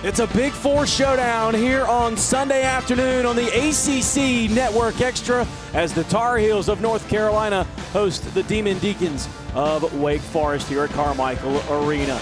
It's a Big Four showdown here on Sunday afternoon on the ACC Network Extra as the Tar Heels of North Carolina host the Demon Deacons of Wake Forest here at Carmichael Arena.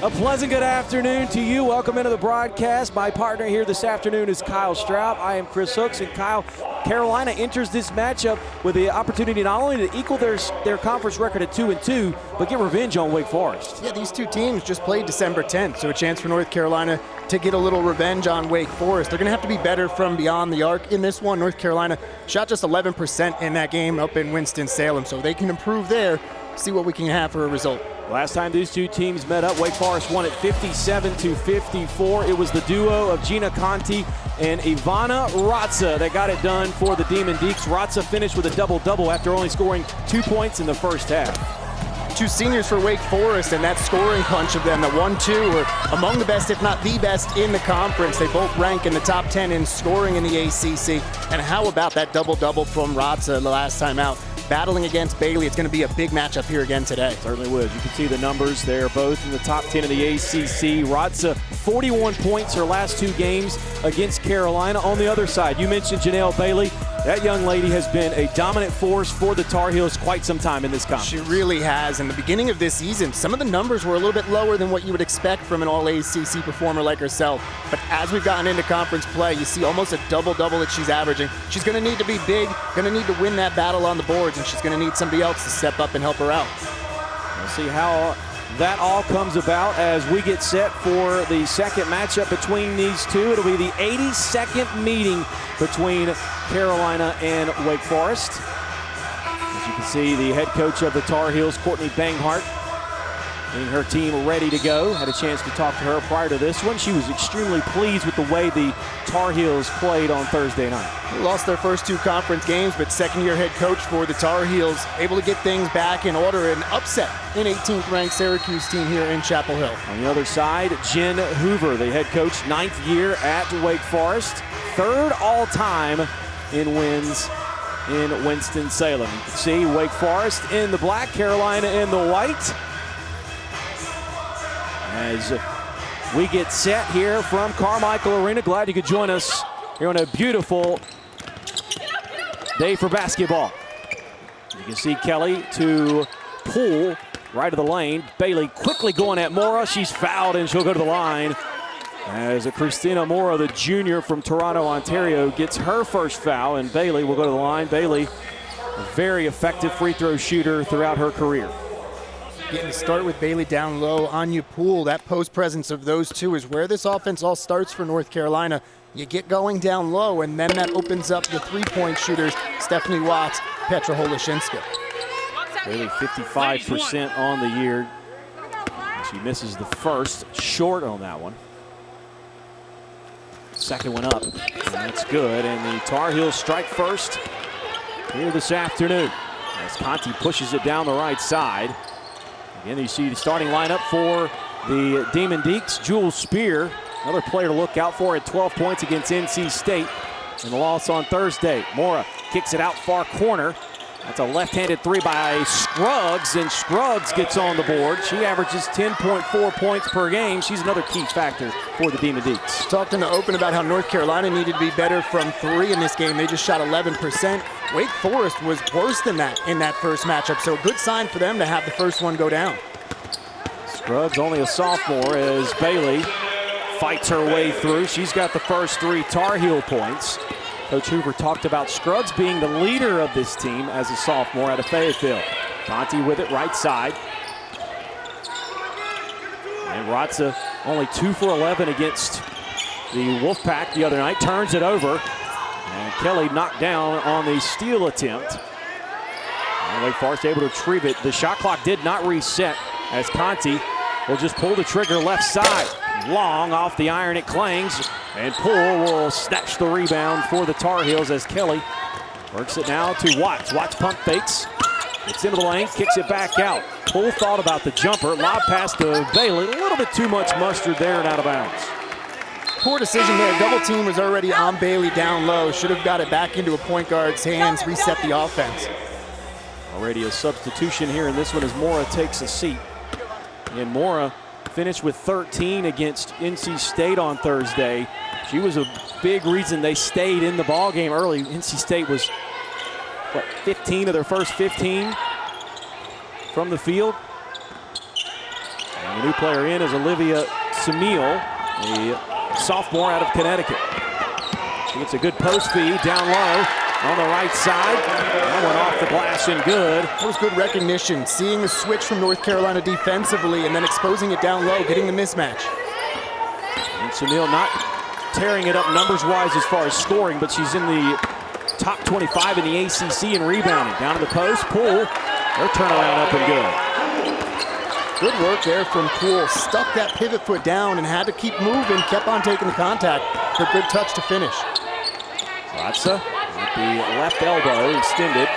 A pleasant good afternoon to you. Welcome into the broadcast. My partner here this afternoon is Kyle Straub. I am Chris Hooks, and Kyle, Carolina enters this matchup with the opportunity not only to equal their conference record at 2-2, but get revenge on Wake Forest. Yeah, these two teams just played December 10th, so a chance for North Carolina to get a little revenge on Wake Forest. They're going to have to be better from beyond the arc in this one. North Carolina shot just 11% in that game up in Winston-Salem, so they can improve there, see what we can have for a result. Last time these two teams met up, Wake Forest won at 57-54. It was the duo of Gina Conti and Ivana Ratza that got it done for the Demon Deeks. Ratza finished with a double-double after only scoring 2 points in the first half. Two seniors for Wake Forest, and that scoring punch of them, the 1-2, were among the best, if not the best, in the conference. They both rank in the top 10 in scoring in the ACC. And how about that double-double from Ratza the last time out? Battling against Bailey, it's going to be a big matchup here again today. Certainly would. You can see the numbers. They're both in the top 10 of the ACC. Ratza, 41 points her last 2 games against Carolina. On the other side, you mentioned Janelle Bailey. That young lady has been a dominant force for the Tar Heels quite some time in this conference. She really has. In the beginning of this season, some of the numbers were a little bit lower than what you would expect from an all-ACC performer like herself. But as we've gotten into conference play, you see almost a double-double that she's averaging. She's going to need to be big, going to need to win that battle on the boards, and she's going to need somebody else to step up and help her out. We'll see how that all comes about as we get set for the second matchup between these two. It'll be the 82nd meeting between Carolina and Wake Forest. As you can see, the head coach of the Tar Heels, Courtney Banghart, getting her team ready to go. Had a chance to talk to her prior to this one. She was extremely pleased with the way the Tar Heels played on Thursday night. They lost their first 2 conference games, but second-year head coach for the Tar Heels able to get things back in order and upset an 18th-ranked Syracuse team here in Chapel Hill. On the other side, Jen Hoover, the head coach, 9th year at Wake Forest, 3rd all-time in wins in Winston-Salem. You can see Wake Forest in the black, Carolina in the white. As we get set here from Carmichael Arena, glad you could join us here on a beautiful day for basketball. You can see Kelly to Poole, right of the lane. Bailey quickly going at Mora. She's fouled and she'll go to the line. As Christina Mora, the junior from Toronto, Ontario, gets her first foul, and Bailey will go to the line. Bailey, a very effective free throw shooter throughout her career. Getting to start with Bailey down low. Anya Poole, that post presence of those two is where this offense all starts for North Carolina. You get going down low, and then that opens up the three-point shooters, Stephanie Watts, Petra Holoshinska. Bailey 55% on the year. She misses the first, short on that one. Second one up, and that's good. And the Tar Heels strike first here this afternoon as Conti pushes it down the right side. Again, you see the starting lineup for the Demon Deeks. Jules Spear, another player to look out for, at 12 points against NC State in the loss on Thursday. Mora kicks it out far corner. That's a left-handed 3 by Scruggs, and Scruggs gets on the board. She averages 10.4 points per game. She's another key factor for the Demon Deeks. Talked in the open about how North Carolina needed to be better from 3 in this game. They just shot 11%. Wake Forest was worse than that in that first matchup, so a good sign for them to have the first one go down. Scruggs, only a sophomore, as Bailey fights her way through. She's got the first 3 Tar Heel points. Coach Hoover talked about Scruggs being the leader of this team as a sophomore out of Fayetteville. Conti with it right side. And Ratza only 2 for 11 against the Wolfpack the other night. Turns it over. And Kelly knocked down on the steal attempt. And Wake Forest able to retrieve it. The shot clock did not reset as Conti will just pull the trigger left side. Long off the iron it clangs, and Poole will snatch the rebound for the Tar Heels as Kelly works it now to Watts. Watts pump fakes, gets into the lane, kicks it back out. Poole thought about the jumper, lob pass to Bailey. A little bit too much mustard there and out of bounds. Poor decision there. Double team was already on Bailey down low. Should have got it back into a point guard's hands, reset the offense. Already a substitution here, and this one as Mora takes a seat. And Mora finished with 13 against NC State on Thursday. She was a big reason they stayed in the ball game early. NC State was, 15 of their first 15 from the field. And the new player in is Olivia Samil, a sophomore out of Connecticut. She gets a good post feed down low on the right side. That one off the glass and good. That was good recognition, seeing the switch from North Carolina defensively and then exposing it down low, getting the mismatch. And Samil not tearing it up numbers-wise as far as scoring, but she's in the top 25 in the ACC in rebounding. Down to the post, Poole, her turnaround up and good. Good work there from Poole. Stuck that pivot foot down and had to keep moving, kept on taking the contact. Her good touch to finish. Ratza with the left elbow extended.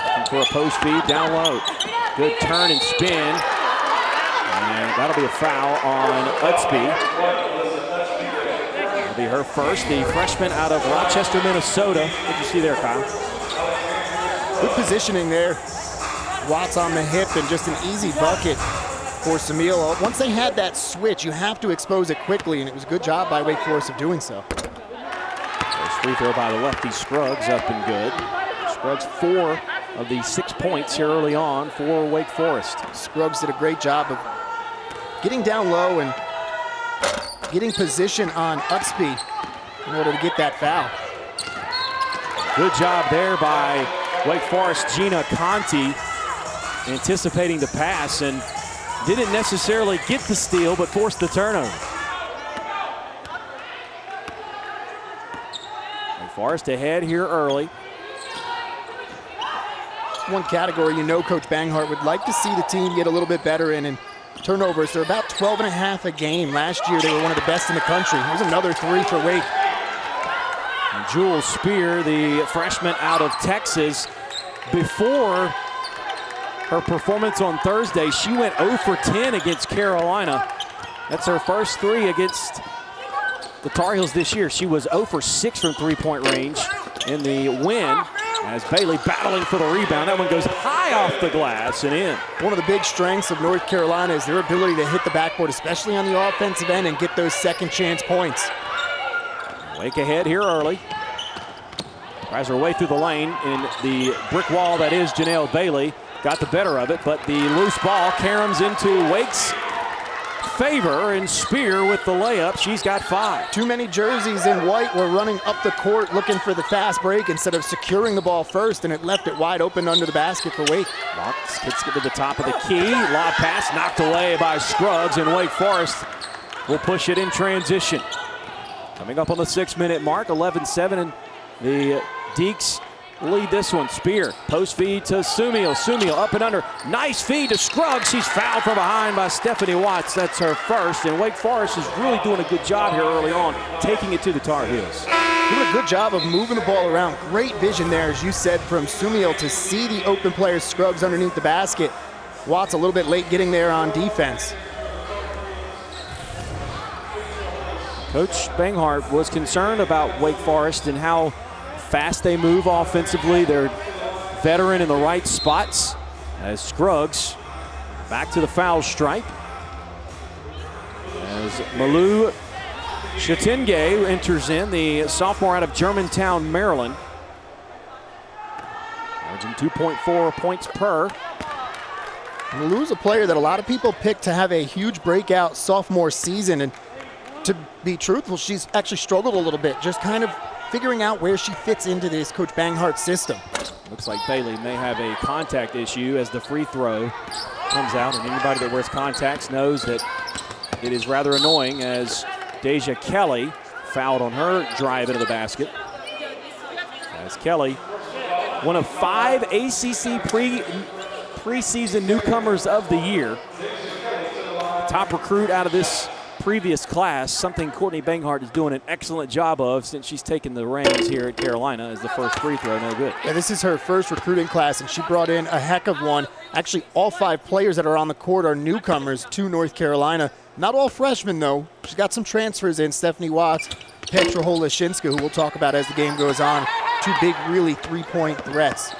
Looking for a post feed down low. Good turn and spin. And that'll be a foul on Utsby. Be her first, the freshman out of Rochester, Minnesota. What did you see there, Kyle? Good positioning there. Watts on the hip and just an easy bucket for Samil. Once they had that switch, you have to expose it quickly, and it was a good job by Wake Forest of doing so. First free throw by the lefty Scruggs up and good. Scruggs 4 of the 6 points here early on for Wake Forest. Scruggs did a great job of getting down low and getting position on Utsby in order to get that foul. Good job there by Wake Forest Gina Conti, anticipating the pass and didn't necessarily get the steal, but forced the turnover. Wake Forest ahead here early. One category you know Coach Banghart would like to see the team get a little bit better in, and turnovers. They're about 12.5 a game. Last year, they were one of the best in the country. Here's another 3 for Wake. And Jewel Spear, the freshman out of Texas, before her performance on Thursday, she went 0 for 10 against Carolina. That's her first 3 against the Tar Heels this year. She was 0 for 6 from three-point range in the win. As Bailey battling for the rebound. That one goes high off the glass and in. One of the big strengths of North Carolina is their ability to hit the backboard, especially on the offensive end, and get those second chance points. Wake ahead here early. Tries her way through the lane in the brick wall that is Janelle Bailey. Got the better of it, but the loose ball caroms into Wake's favor, and Spear with the layup. She's got 5. Too many jerseys in white were running up the court looking for the fast break instead of securing the ball first, and it left it wide open under the basket for Wake. Watts gets to the top of the key. Lob pass knocked away by Scruggs, and Wake Forest will push it in transition. Coming up on the 6-minute mark, 11-7, and the Deeks lead this one. Spear, post feed to Sumio. Sumio up and under. Nice feed to Scruggs. She's fouled from behind by Stephanie Watts. That's her first. And Wake Forest is really doing a good job here early on, taking it to the Tar Heels. Doing a good job of moving the ball around. Great vision there, as you said, from Sumio to see the open player Scruggs underneath the basket. Watts a little bit late getting there on defense. Coach Banghart was concerned about Wake Forest and how fast they move offensively. They're veteran in the right spots as Scruggs back to the foul stripe. As Malou Chatenge enters in, the sophomore out of Germantown, Maryland. Averaging 2.4 points per. Malou's a player that a lot of people picked to have a huge breakout sophomore season, and to be truthful, she's actually struggled a little bit, just kind of figuring out where she fits into this Coach Banghart system. Looks like Bailey may have a contact issue as the free throw comes out, and anybody that wears contacts knows that it is rather annoying as Deja Kelly fouled on her drive into the basket. As Kelly, one of 5 ACC preseason newcomers of the year, top recruit out of this previous class, something Courtney Banghart is doing an excellent job of since she's taken the reins here at Carolina. As the first free throw, no good. Yeah, this is her first recruiting class, and she brought in a heck of one. Actually, all 5 players that are on the court are newcomers to North Carolina. Not all freshmen, though. She's got some transfers in. Stephanie Watts, Petra Holashinska, who we'll talk about as the game goes on. 2 big, really, 3-point threats.